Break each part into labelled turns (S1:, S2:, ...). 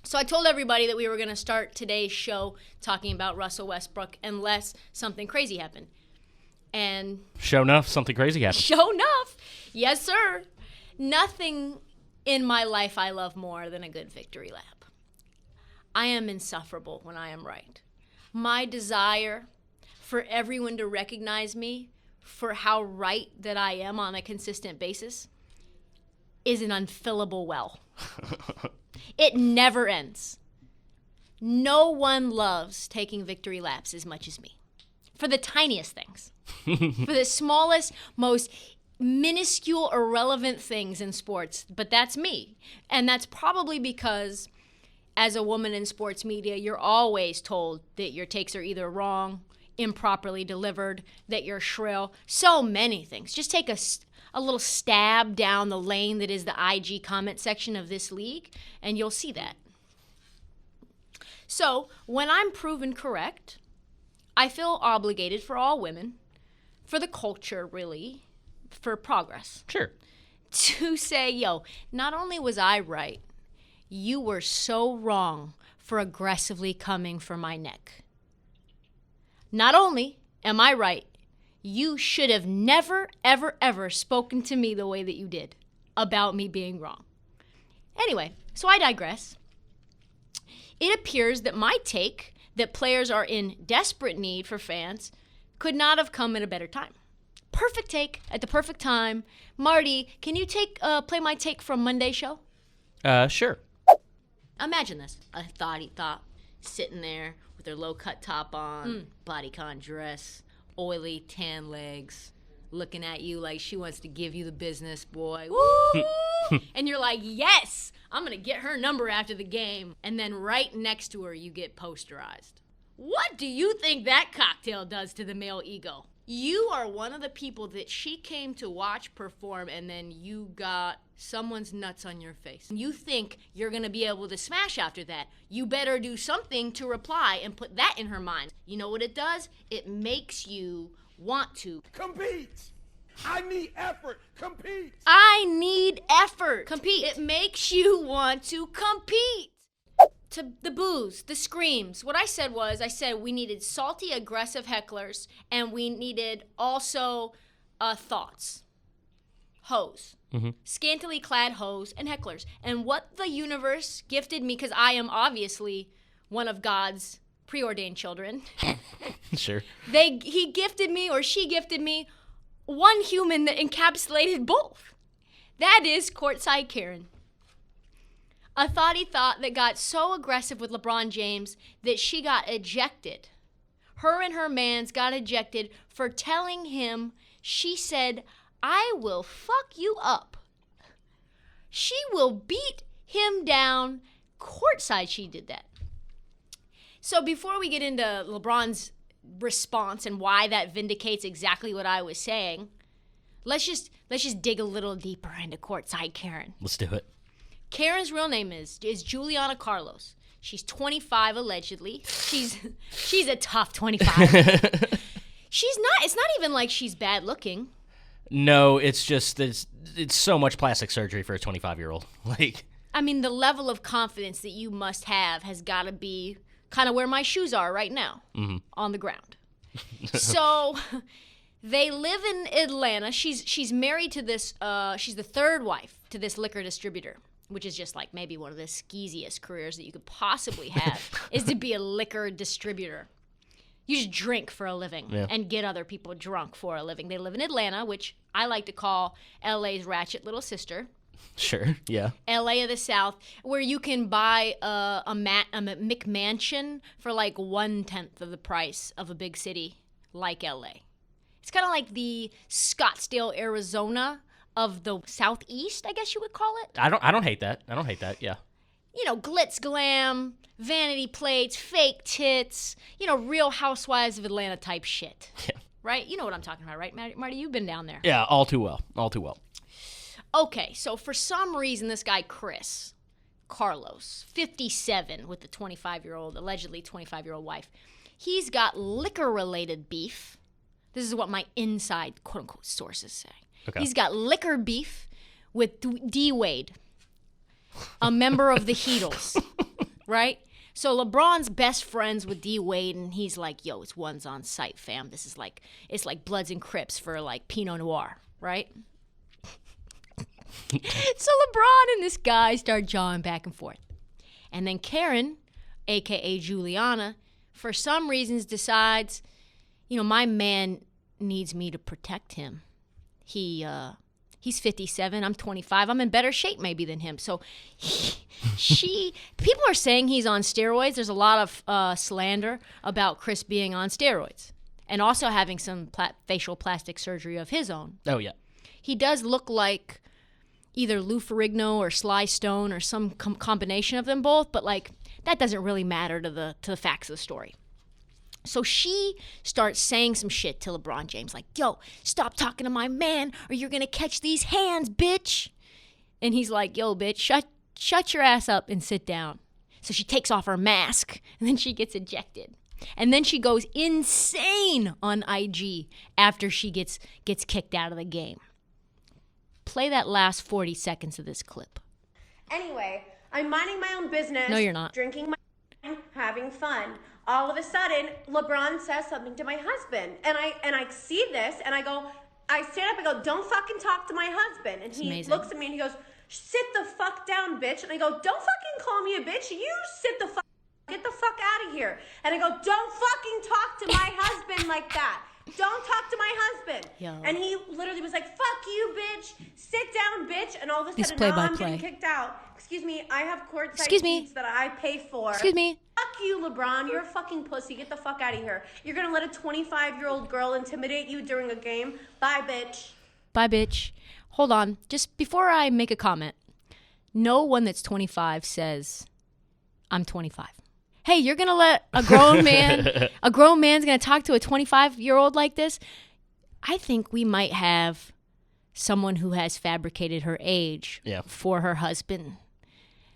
S1: So I told everybody that we were going to start today's show talking about Russell Westbrook unless something crazy happened. And
S2: sure enough, something crazy happened.
S1: Sure enough. Yes, sir. Nothing in my life I love more than a good victory lap. I am insufferable when I am right. My desire for everyone to recognize me for how right that I am on a consistent basis is an unfillable well. It never ends. No one loves taking victory laps as much as me. For the tiniest things. For the smallest, most minuscule, irrelevant things in sports. But that's me. And that's probably because as a woman in sports media, you're always told that your takes are either wrong, improperly delivered, that you're shrill. So many things. Just take a little stab down the lane that is the IG comment section of this league, and you'll see that. So when I'm proven correct, I feel obligated for all women, for the culture really, for progress.
S2: Sure.
S1: To say, yo, not only was I right, you were so wrong for aggressively coming for my neck. Not only am I right, you should have never, ever, ever spoken to me the way that you did about me being wrong. Anyway, so I digress. It appears that my take that players are in desperate need for fans could not have come at a better time. Perfect take at the perfect time. Marty, can you play my take from Monday's show?
S2: Sure.
S1: Imagine this. A thoughty thought sitting there with her low-cut top on, bodycon dress, oily tan legs, looking at you like she wants to give you the business, boy. Woo! And you're like, yes, I'm going to get her number after the game. And then right next to her, you get posterized. What do you think that cocktail does to the male ego? You are one of the people that she came to watch perform, and then you got someone's nuts on your face. You think you're going to be able to smash after that. You better do something to reply and put that in her mind. You know what it does? It makes you want to
S3: compete. I need effort. Compete.
S1: I need effort. Compete. It makes you want to compete. To the boos, the screams. What I said we needed salty, aggressive hecklers, and we needed also thoughts. Hoes. Mm-hmm. Scantily clad hoes and hecklers. And what the universe gifted me, because I am obviously one of God's preordained children.
S2: Sure.
S1: He gifted me, or she gifted me, one human that encapsulated both. That is Courtside Karen. A thoughty thought that got so aggressive with LeBron James that she got ejected. Her and her mans got ejected for telling him, she said, I will fuck you up. She will beat him down. Courtside, she did that. So before we get into LeBron's response and why that vindicates exactly what I was saying, let's just dig a little deeper into Courtside Karen.
S2: Let's do it.
S1: Karen's real name is Juliana Carlos. She's 25 allegedly. She's a tough 25. It's not even like she's bad looking.
S2: No, it's just it's so much plastic surgery for a 25-year-old.
S1: I mean, the level of confidence that you must have has got to be kind of where my shoes are right now, on the ground. So they live in Atlanta. She's married to this. She's the third wife to this liquor distributor, which is just like maybe one of the skeeziest careers that you could possibly have, is to be a liquor distributor. You just drink for a living and get other people drunk for a living. They live in Atlanta, which I like to call LA's ratchet little sister.
S2: Sure, yeah.
S1: LA of the South, where you can buy a McMansion for like 1/10 of the price of a big city like LA. It's kind of like the Scottsdale, Arizona of the Southeast, I guess you would call it.
S2: I don't hate that. Yeah.
S1: You know, glitz glam, vanity plates, fake tits, Real Housewives of Atlanta type shit.
S2: Yeah.
S1: Right? You know what I'm talking about, right, Marty? You've been down there.
S2: Yeah, all too well.
S1: Okay, so for some reason, this guy, Chris Carlos, 57, with the allegedly 25-year-old wife, he's got liquor-related beef. This is what my inside, quote-unquote, sources say. Okay. He's got liquor beef with D. Wade, a member of the Heatles. right? So LeBron's best friends with D Wade, and he's like, yo, it's one's on site, fam. This is like, it's like Bloods and Crips for like Pinot Noir, right? So LeBron and this guy start jawing back and forth. And then Karen, a.k.a. Juliana, for some reasons decides, my man needs me to protect him. He's 57, I'm 25. I'm in better shape maybe than him. So people are saying he's on steroids. There's a lot of slander about Chris being on steroids and also having some facial plastic surgery of his own.
S2: Oh, yeah.
S1: He does look like either Lou Ferrigno or Sly Stone or some combination of them both, but like that doesn't really matter to the facts of the story. So she starts saying some shit to LeBron James, like, yo, stop talking to my man or you're going to catch these hands, bitch. And he's like, yo, bitch, shut your ass up and sit down. So she takes off her mask and then she gets ejected. And then she goes insane on IG after she gets kicked out of the game. Play that last 40 seconds of this clip.
S4: Anyway, I'm minding my own business.
S1: No, you're not.
S4: Drinking my wine, having fun. All of a sudden, LeBron says something to my husband. And I see this and I stand up and go, don't fucking talk to my husband. And he
S1: amazing.
S4: looks at me and he goes, sit the fuck down, bitch. And I go, don't fucking call me a bitch. You sit the fuck, get the fuck out of here. And I go, don't fucking talk to my husband like that. Don't talk to my husband.
S1: Yo.
S4: And he literally was like, fuck you, bitch. Sit down, bitch. And all of a
S1: This
S4: sudden, now I'm
S1: play-by-play.
S4: getting kicked out. Excuse me, I have courtside
S1: Excuse me.
S4: seats that I pay for.
S1: Excuse me.
S4: Fuck you, LeBron. You're a fucking pussy. Get the fuck out of here. You're going to let a 25-year-old girl intimidate you during a game? Bye, bitch.
S1: Bye, bitch. Hold on. Just before I make a comment, no one that's 25 says, I'm 25. Hey, you're going to let a grown man's going to talk to a 25-year-old like this? I think we might have someone who has fabricated her age for her husband.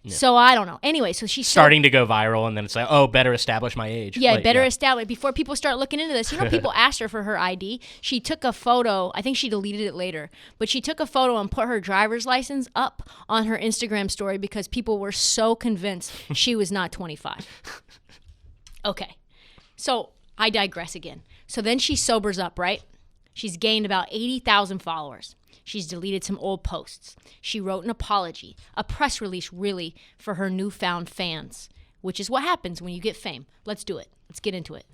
S1: Yeah. So I don't know. Anyway, so she's
S2: starting to go viral, and then it's like, oh, better establish my age.
S1: Yeah, establish before people start looking into this. People asked her for her ID. She took a photo. I think she deleted it later, but she took a photo and put her driver's license up on her Instagram story because people were so convinced she was not 25. Okay, so I digress again. So then she sobers up, right? She's gained about 80,000 followers. She's deleted some old posts. She wrote an apology, a press release really for her newfound fans, which is what happens when you get fame. Let's do it. Let's get into it.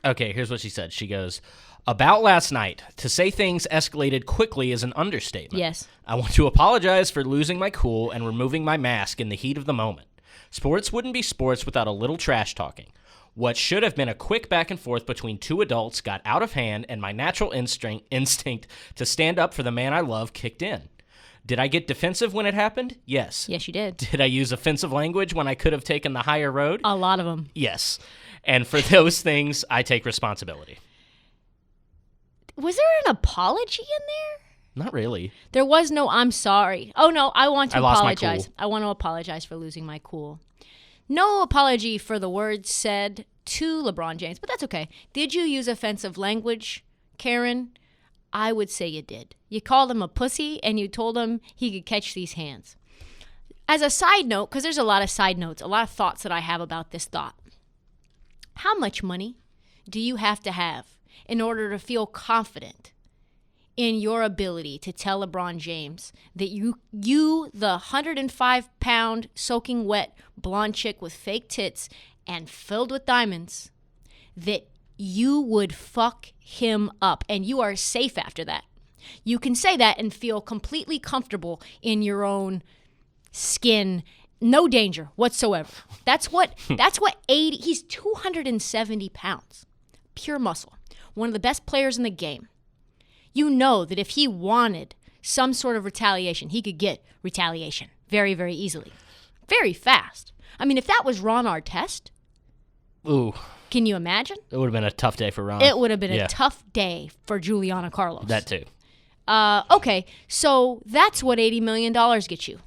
S2: Okay, here's what she said. She goes, about last night, to say things escalated quickly is an understatement.
S1: Yes.
S2: I want to apologize for losing my cool and removing my mask in the heat of the moment. Sports wouldn't be sports without a little trash talking. What should have been a quick back and forth between two adults got out of hand, and my natural instinct to stand up for the man I love kicked in. Did I get defensive when it happened? Yes.
S1: Yes, you did.
S2: Did I use offensive language when I could have taken the higher road?
S1: A lot of them.
S2: Yes. And for those things, I take responsibility.
S1: Was there an apology in there?
S2: Not really.
S1: There was no I'm sorry. Oh, no, I want to apologize.
S2: My cool.
S1: I want to apologize for losing my cool. No apology for the words said to LeBron James, but that's okay. Did you use offensive language, Karen? I would say you did. You called him a pussy and you told him he could catch these hands. As a side note, because there's a lot of side notes, a lot of thoughts that I have about this thought. How much money do you have to have in order to feel confident in your ability to tell LeBron James that you the 105-pound soaking wet blonde chick with fake tits and filled with diamonds, that you would fuck him up and you are safe after that? You can say that and feel completely comfortable in your own skin, no danger whatsoever. That's what 80, he's 270 pounds, pure muscle, one of the best players in the game. You know that if he wanted some sort of retaliation, he could get retaliation very, very easily. Very fast. I mean, if that was Ron Artest,
S2: ooh,
S1: can you imagine?
S2: It would have been a tough day for Ron.
S1: It would have been a tough day for Juliana Carlos.
S2: That too.
S1: Okay, so that's what $80 million gets you.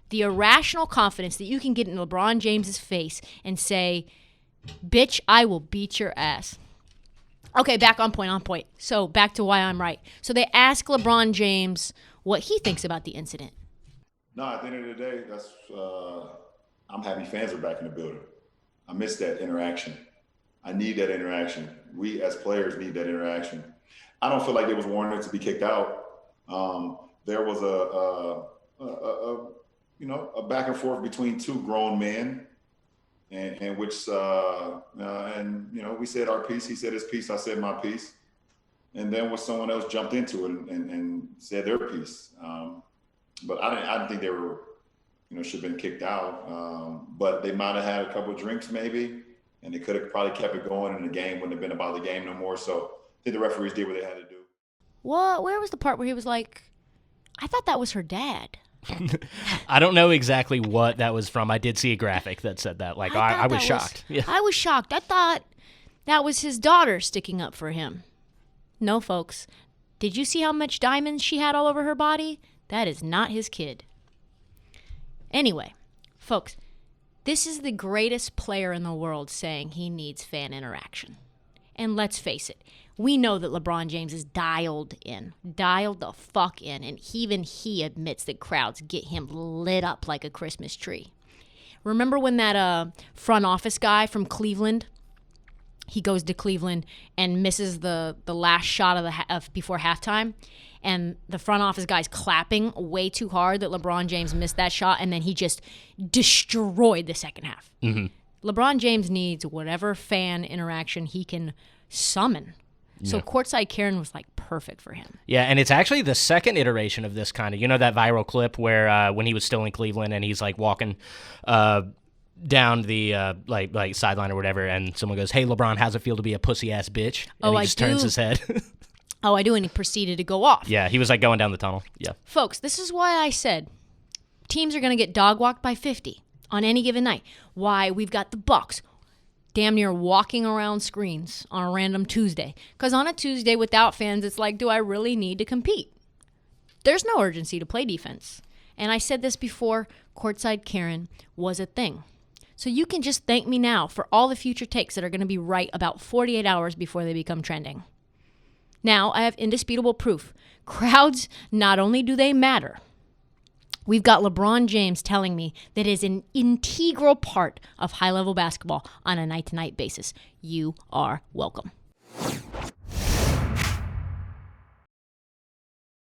S1: The irrational confidence that you can get in LeBron James's face and say, bitch, I will beat your ass. Okay, back on point. So back to why I'm right. So they ask LeBron James what he thinks about the incident.
S5: No, at the end of the day, I'm happy fans are back in the building. I miss that interaction. I need that interaction. We as players need that interaction. I don't feel like it was warranted to be kicked out. There was a back and forth between two grown men, and we said our piece. He said his piece. I said my piece, and then when someone else jumped into it and said their piece. But I didn't think they were, should have been kicked out. But they might have had a couple of drinks maybe, and they could have probably kept it going, and the game wouldn't have been about the game no more. So I think the referees did what they had to do.
S1: What? Where was the part where he was like, I thought that was her dad?
S2: I don't know exactly what that was from. I did see a graphic that said that. Like, I was shocked. Yeah.
S1: I was shocked. I thought that was his daughter sticking up for him. No, folks. Did you see how much diamonds she had all over her body? That is not his kid. Anyway, folks, this is the greatest player in the world saying he needs fan interaction. And let's face it, we know that LeBron James is dialed the fuck in, and even he admits that crowds get him lit up like a Christmas tree. Remember when that front office guy from Cleveland, he goes to Cleveland and misses the last shot of before halftime, and the front office guy's clapping way too hard that LeBron James missed that shot, and then he just destroyed the second half.
S2: Mm-hmm.
S1: LeBron James needs whatever fan interaction he can summon. So Courtside Karen was like perfect for him.
S2: Yeah, and it's actually the second iteration of this kind of, that viral clip where when he was still in Cleveland and he's like walking down the like sideline or whatever, and someone goes, "Hey, LeBron, how's it feel to be a pussy ass bitch?" And he just turns his head.
S1: Oh, I do, and he proceeded to go off.
S2: Yeah, he was like going down the tunnel. Yeah,
S1: folks, this is why I said teams are going to get dog walked by 50 on any given night. Why we've got the Bucks damn near walking around screens on a random Tuesday. Because on a Tuesday without fans, it's like, do I really need to compete? There's no urgency to play defense. And I said this before, Courtside Karen was a thing. So you can just thank me now for all the future takes that are going to be right about 48 hours before they become trending. Now, I have indisputable proof. Crowds, not only do they matter, we've got LeBron James telling me that is an integral part of high-level basketball on a night-to-night basis. You are welcome.